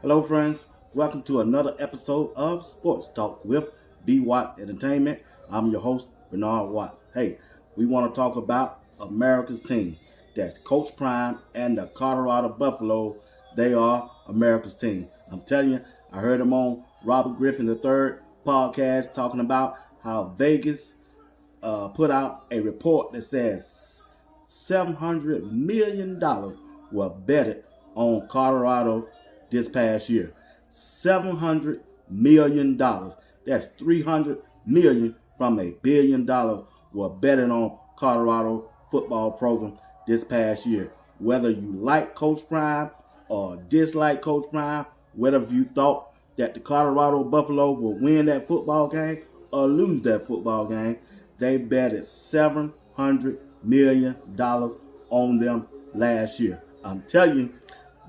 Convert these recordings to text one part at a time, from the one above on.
Hello, friends. Welcome to another episode of Sports Talk with B. Watts Entertainment. I'm your host, Bernard Watts. Hey, we want to talk about America's team. That's Coach Prime and the Colorado Buffalo. They are America's team. I'm telling you, I heard them on Robert Griffin III podcast talking about how Vegas put out a report that says $700 million were betted on Colorado this past year. $700 million. That's $300 million from $1 billion were betting on Colorado football program this past year. Whether you like Coach Prime or dislike Coach Prime, whether you thought that the Colorado Buffalo will win that football game or lose that football game, they betted $700 million on them last year. I'm telling you,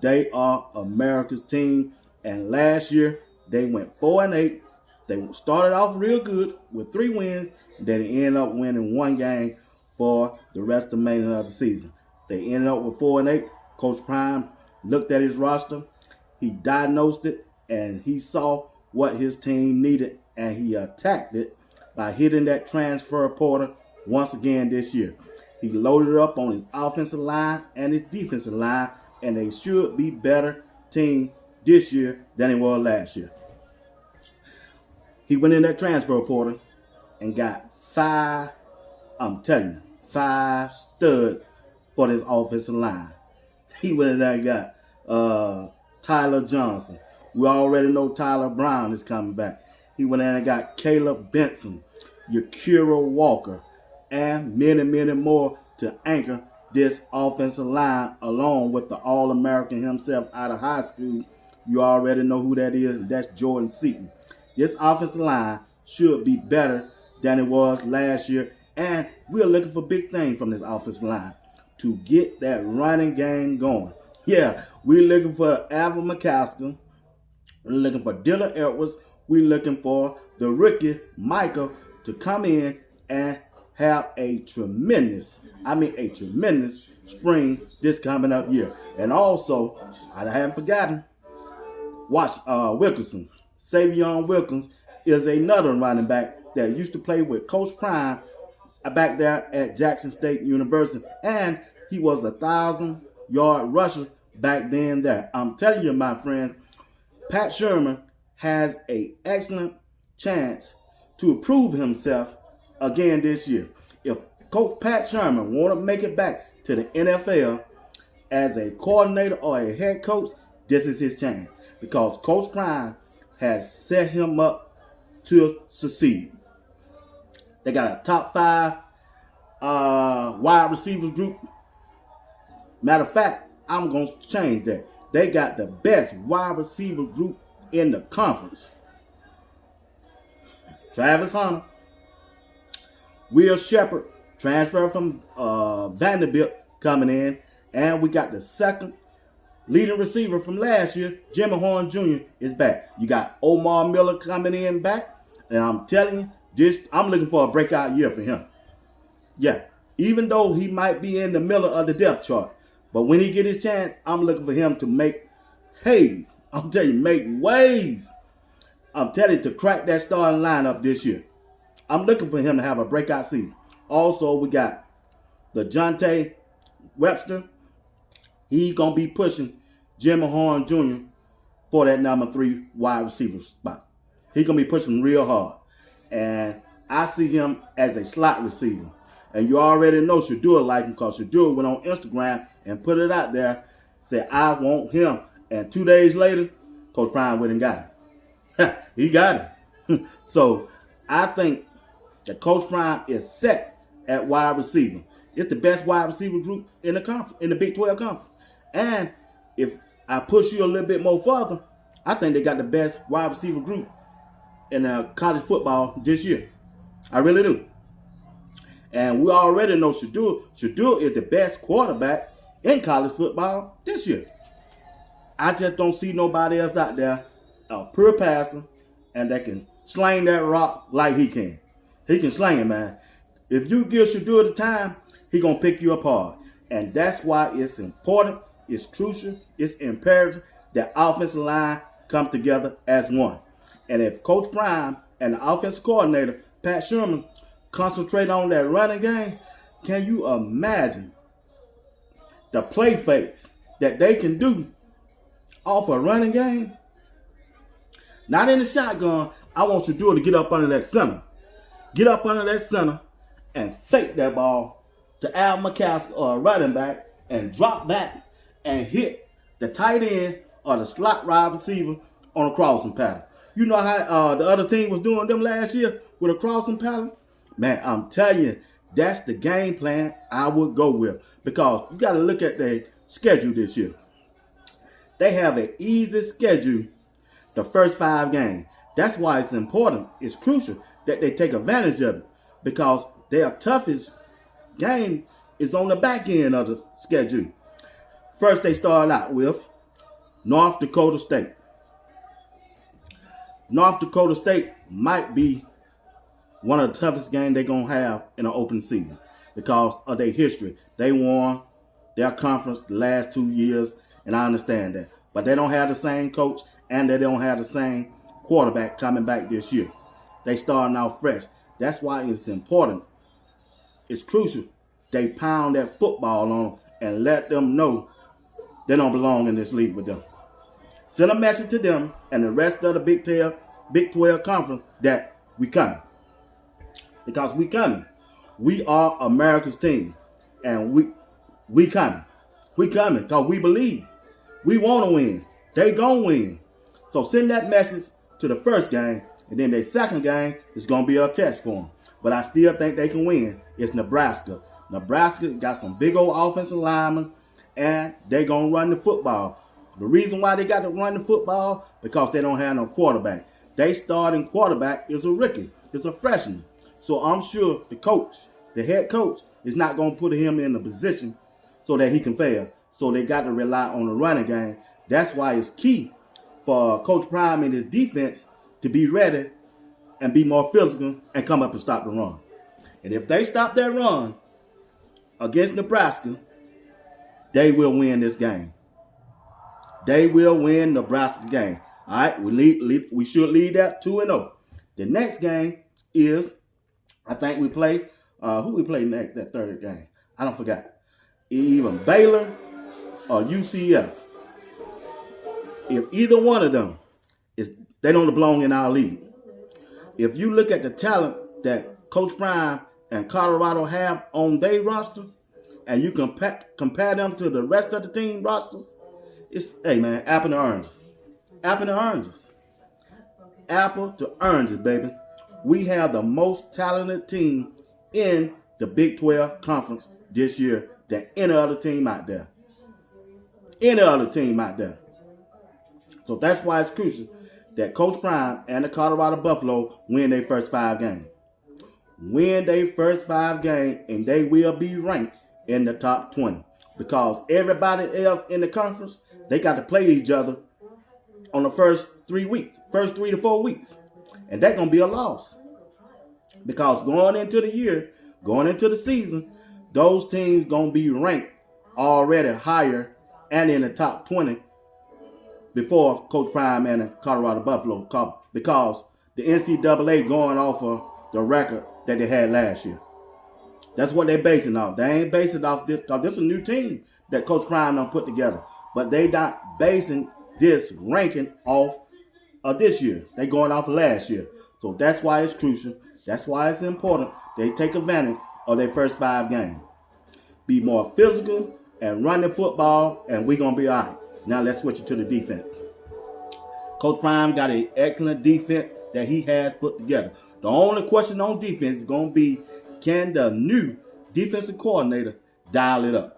they are America's team. And last year, they went 4-8. They started off real good with 3 wins. And then they ended up winning 1 game for the rest of the remainder of the season. They ended up with 4-8. Coach Prime looked at his roster. He diagnosed it. And he saw what his team needed. And he attacked it by hitting that transfer portal once again this year. He loaded up on his offensive line and his defensive line. And they should be better team this year than it was last year. He went in that transfer portal and got 5 studs for this offensive line. He went in there and got Tyler Johnson. We already know Tyler Brown is coming back. He went in and got Caleb Benson, Yakira Walker, and many, many more to anchor this offensive line, along with the All-American himself out of high school. You already know who that is, and that's Jordan Seaton. This offensive line should be better than it was last year, and we're looking for big things from this offensive line to get that running game going. Yeah, we're looking for Alvin McCaskill. We're looking for Dylan Edwards. We're looking for the rookie, Michael, to come in and have a tremendous spring this coming up year. And also, I haven't forgotten, Wilkinson. Savion Wilkins is another running back that used to play with Coach Prime back there at Jackson State University. And he was a 1,000-yard rusher back then there. I'm telling you, my friends, Pat Sherman has an excellent chance to prove himself again this year. If Coach Pat Sherman want to make it back to the NFL as a coordinator or a head coach, this is his chance. Because Coach Prime has set him up to succeed. They got a top 5 wide receivers group. Matter of fact, I'm going to change that. They got the best wide receiver group in the conference. Travis Hunter, Will Shepard, transfer from Vanderbilt, coming in. And we got the second leading receiver from last year, Jimmy Horn Jr. is back. You got Omar Miller coming in back. And I'm telling you, I'm looking for a breakout year for him. Yeah, even though he might be in the middle of the depth chart. But when he get his chance, I'm looking for him to make waves. I'm telling you, to crack that starting lineup this year. I'm looking for him to have a breakout season. Also, we got LaJohntay Webster. He's going to be pushing Jimmy Horn Jr. for that number 3 wide receiver spot. He's going to be pushing real hard. And I see him as a slot receiver. And you already know Shadua like him, because Shadua went on Instagram and put it out there, said, I want him. And 2 days later, Coach Prime went and got him. He got him. So I think that Coach Prime is set at wide receiver. It's the best wide receiver group in the conference, in the Big 12 conference. And if I push you a little bit more further, I think they got the best wide receiver group in college football this year. I really do. And we already know Shadua is the best quarterback in college football this year. I just don't see nobody else out there, a pure passer, and that can sling that rock like he can. He can sling it, man. If you give Shadua the time, he going to pick you apart. And that's why it's important it's crucial, it's imperative that offensive line come together as one. And if Coach Prime and the offensive coordinator, Pat Sherman, concentrate on that running game, can you imagine the play fakes that they can do off a running game? Not in the shotgun. I want you to do it to get up under that center. Get up under that center and fake that ball to Al McCaskill or a running back and drop back and hit the tight end or the slot wide receiver on a crossing pattern. You know how the other team was doing them last year with a crossing pattern? Man, I'm telling you, that's the game plan I would go with, because you got to look at their schedule this year. They have an easy schedule the first 5 games. That's why it's important, it's crucial that they take advantage of it, because their toughest game is on the back end of the schedule. First, they start out with North Dakota State. North Dakota State might be one of the toughest games they're going to have in an open season because of their history. They won their conference the last 2 years, and I understand that. But they don't have the same coach, and they don't have the same quarterback coming back this year. They starting out fresh. That's why it's important. It's crucial they pound that football on them and let them know they don't belong in this league with them. Send a message to them and the rest of the Big 12 conference that we coming. Because we coming. We are America's team. And we coming. We coming because we believe. We want to win. They gonna win. So send that message to the first game, and then their second game is gonna be a test for them. But I still think they can win. It's Nebraska. Nebraska got some big old offensive linemen, and they gonna run the football. The reason why they got to run the football, because they don't have no quarterback. They starting quarterback is a rookie. It's a freshman. So I'm sure the coach, the head coach, is not going to put him in a position so that he can fail. So they got to rely on the running game. That's why it's key for Coach Prime and his defense to be ready and be more physical and come up and stop the run. And if they stop that run against Nebraska, they will win this game. They will win Nebraska game. All right, we should lead that 2-0. The next game is, I think we play, who we play next, that third game? I don't forgot. Even Baylor or UCF. If either one of them, they don't belong in our league. If you look at the talent that Coach Prime and Colorado have on their roster, and you compare them to the rest of the team rosters, it's, hey man, apple to oranges. Apple to oranges. Apple to oranges, baby. We have the most talented team in the Big 12 conference this year than any other team out there. Any other team out there. So that's why it's crucial that Coach Prime and the Colorado Buffalo win their first 5 games. Win their first 5 games, and they will be ranked in the top 20. Because everybody else in the conference, they got to play each other on the first 3 weeks, first 3 to 4 weeks. And that's going to be a loss. Because going into the year, going into the season, those teams going to be ranked already higher and in the top 20 before Coach Prime and the Colorado Buffalo come. Because the NCAA going off of the record that they had last year. That's what they're basing off. They ain't basing off this, because this is a new team that Coach Prime done put together. But they not basing this ranking off of this year. They going off of last year. So that's why it's crucial. That's why it's important. They take advantage of their first 5 games. Be more physical and run the football, and we're going to be all right. Now let's switch it to the defense. Coach Prime got an excellent defense that he has put together. The only question on defense is going to be, can the new defensive coordinator dial it up?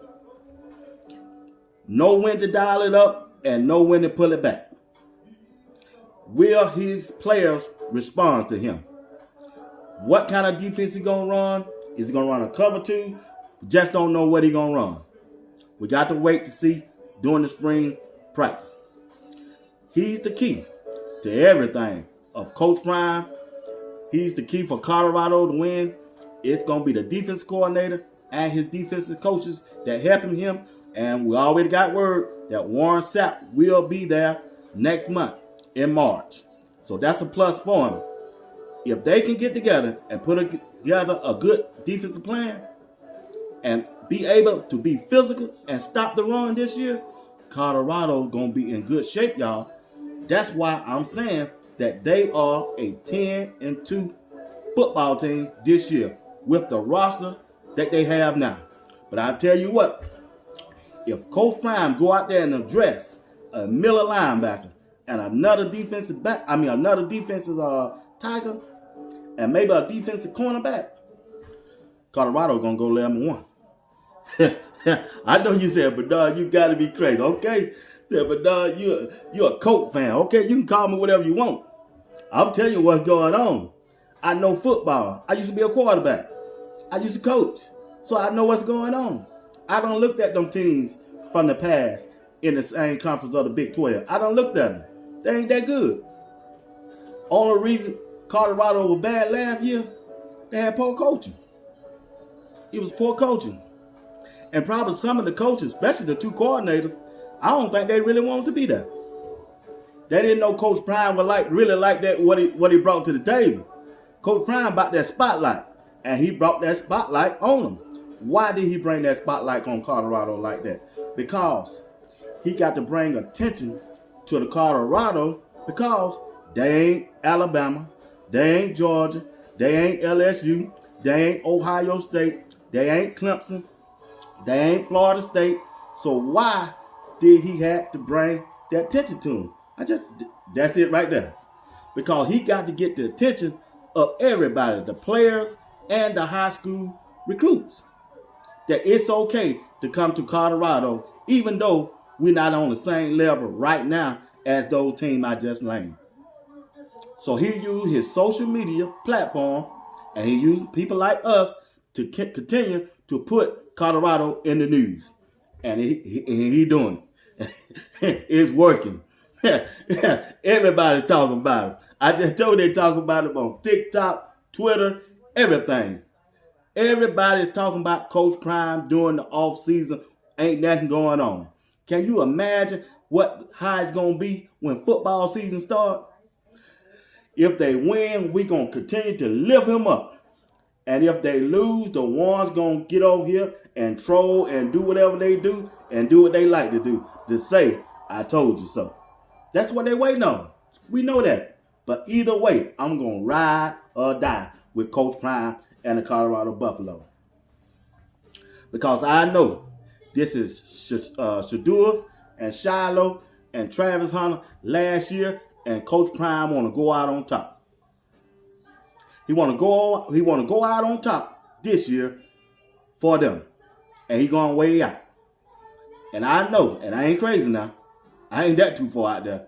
Know when to dial it up and know when to pull it back. Will his players respond to him? What kind of defense he going to run? Is he going to run a cover 2? Just don't know what he going to run. We got to wait to see during the spring practice. He's the key to everything of Coach Prime. He's the key for Colorado to win. It's going to be the defense coordinator and his defensive coaches that helping him And we already got word that Warren Sapp will be there next month in March. So that's a plus for him. If they can get together and put together a good defensive plan and be able to be physical and stop the run this year, Colorado gonna be in good shape, y'all. That's why I'm saying that they are a 10-2 football team this year with the roster that they have now. But I tell you what, if Coach Prime go out there and address a Miller linebacker and another defensive Tiger, and maybe a defensive cornerback, Colorado gonna go 11-1. I know you said, but dog, you gotta be crazy, okay? Said, but dog, you're a Colt fan, okay? You can call me whatever you want. I'm telling you what's going on. I know football. I used to be a quarterback. I used to coach, so I know what's going on. I don't look at them teams from the past in the same conference of the Big 12. I don't look at them. They ain't that good. Only reason Colorado was bad last year, they had poor coaching. It was poor coaching. And probably some of the coaches, especially the two coordinators, I don't think they really wanted to be there. They didn't know Coach Prime would really like that, what he brought to the table. Coach Prime brought that spotlight, and he brought that spotlight on them. Why did he bring that spotlight on Colorado like that? Because he got to bring attention to the Colorado, because they ain't Alabama, they ain't Georgia, they ain't LSU, they ain't Ohio State, they ain't Clemson, they ain't Florida State. So why did he have to bring that attention to him? That's it right there. Because he got to get the attention of everybody, the players and the high school recruits, that it's okay to come to Colorado, even though we're not on the same level right now as those teams I just named. So he used his social media platform, and he used people like us to continue to put Colorado in the news. And he doing it. It's working. Everybody's talking about it. I just told they talking about it on TikTok, Twitter, everything. Everybody's talking about Coach Prime during the off season. Ain't nothing going on. Can you imagine how it's gonna be when football season starts? If they win, we gonna continue to lift him up. And if they lose, the ones gonna get over here and troll and do whatever they do and do what they like to do, to say, I told you so. That's what they waiting on. We know that. But either way, I'm going to ride or die with Coach Prime and the Colorado Buffalo. Because I know this is Shedeur and Shiloh and Travis Hunter last year, and Coach Prime want to go out on top. He want to go out on top this year for them. And he going way out. And I know, and I ain't crazy now, I ain't that too far out there.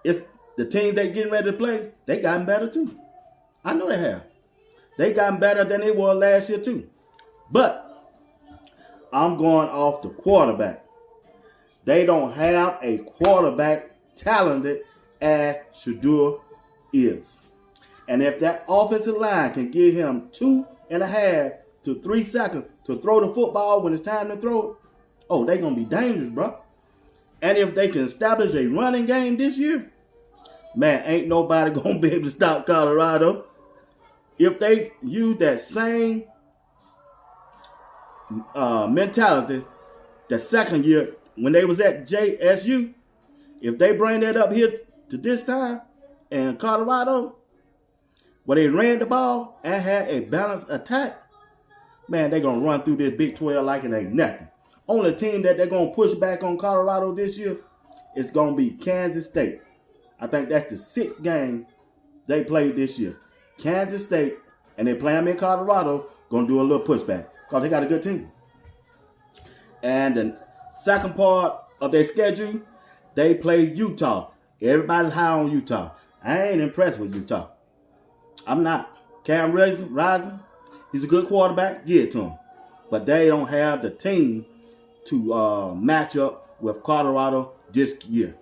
It's the team they getting ready to play, they gotten better too. I know they have. They gotten better than they were last year too. But I'm going off the quarterback. They don't have a quarterback talented as Shedeur is. And if that offensive line can give him 2.5 to 3 seconds to throw the football when it's time to throw it, oh, they're going to be dangerous, bro. And if they can establish a running game this year, man, ain't nobody going to be able to stop Colorado. If they use that same mentality the second year when they was at JSU, if they bring that up here to this time in Colorado, where they ran the ball and had a balanced attack, man, they're going to run through this Big 12 like it ain't nothing. Only team that they're going to push back on Colorado this year is going to be Kansas State. I think that's the 6th game they played this year. Kansas State, and they play them in Colorado, going to do a little pushback because they got a good team. And the second part of their schedule, they play Utah. Everybody's high on Utah. I ain't impressed with Utah. I'm not. Cam Rising, he's a good quarterback. Give it to him. But they don't have the team to match up with Colorado this year.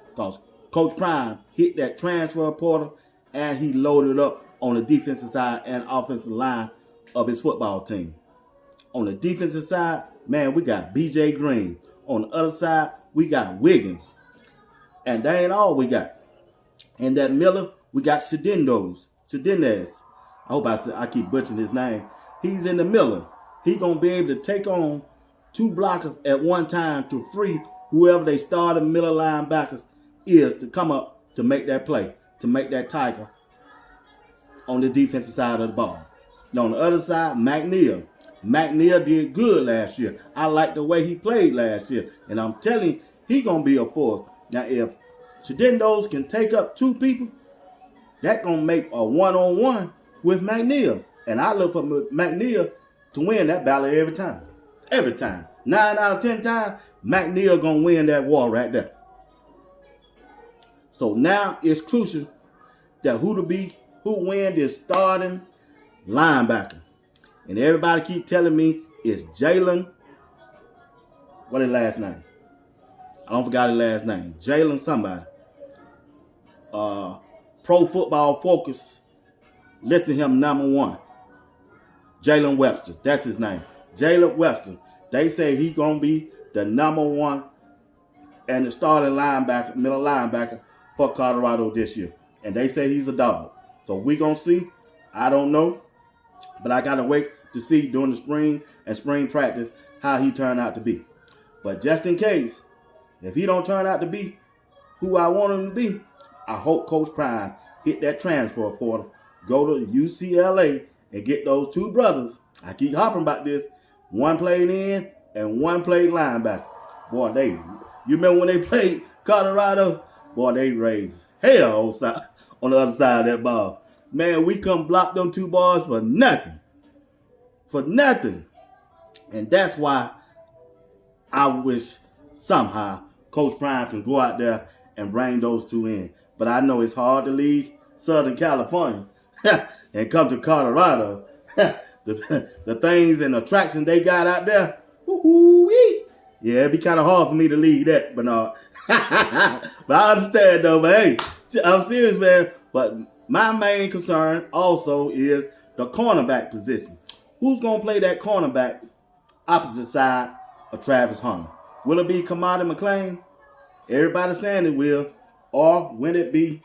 Because Coach Prime hit that transfer portal and he loaded up on the defensive side and offensive line of his football team. On the defensive side, man, we got B.J. Green. On the other side, we got Wiggins. And that ain't all we got. In that Miller, we got Shedinez. I hope I keep butchering his name. He's in the Miller. He going to be able to take on 2 blockers at one time to free whoever they started middle linebackers is to come up to make that play, to make that tackle on the defensive side of the ball. Now on the other side, McNeil. McNeil did good last year. I like the way he played last year. And I'm telling you, he's going to be a force. Now if Shedinez can take up 2 people, that's going to make a one-on-one with McNeil. And I look for McNeil to win that battle every time. Every time. 9 out of 10 times, McNeil going to win that war right there. So now it's crucial that who win this starting linebacker. And everybody keep telling me it's Jalen. What his last name? I don't forgot his last name. Jalen somebody. Pro Football Focus listed him number 1. Jalen Webster. That's his name. Jalen Webster. They say he's going to be the number 1 and the starting linebacker, middle linebacker for Colorado this year. And they say he's a dog. So we're going to see. I don't know. But I got to wait to see during the spring and spring practice how he turned out to be. But just in case, if he don't turn out to be who I want him to be, I hope Coach Prime hit that transfer portal, go to UCLA and get those 2 brothers. I keep hopping about this. 1 played in and 1 played linebacker. Boy, you remember when they played Colorado? Boy, they raised hell on the other side of that ball. Man, we come block them 2 balls for nothing. For nothing. And that's why I wish somehow Coach Prime can go out there and bring those 2 in. But I know it's hard to leave Southern California and come to Colorado. the things and attractions they got out there. Woo-hoo-wee. Yeah, it'd be kind of hard for me to leave that, but no. But I understand though, but hey, I'm serious, man. But my main concern also is the cornerback position. Who's going to play that cornerback opposite side of Travis Hunter? Will it be Kamada McLean? Everybody's saying it will. Or will it be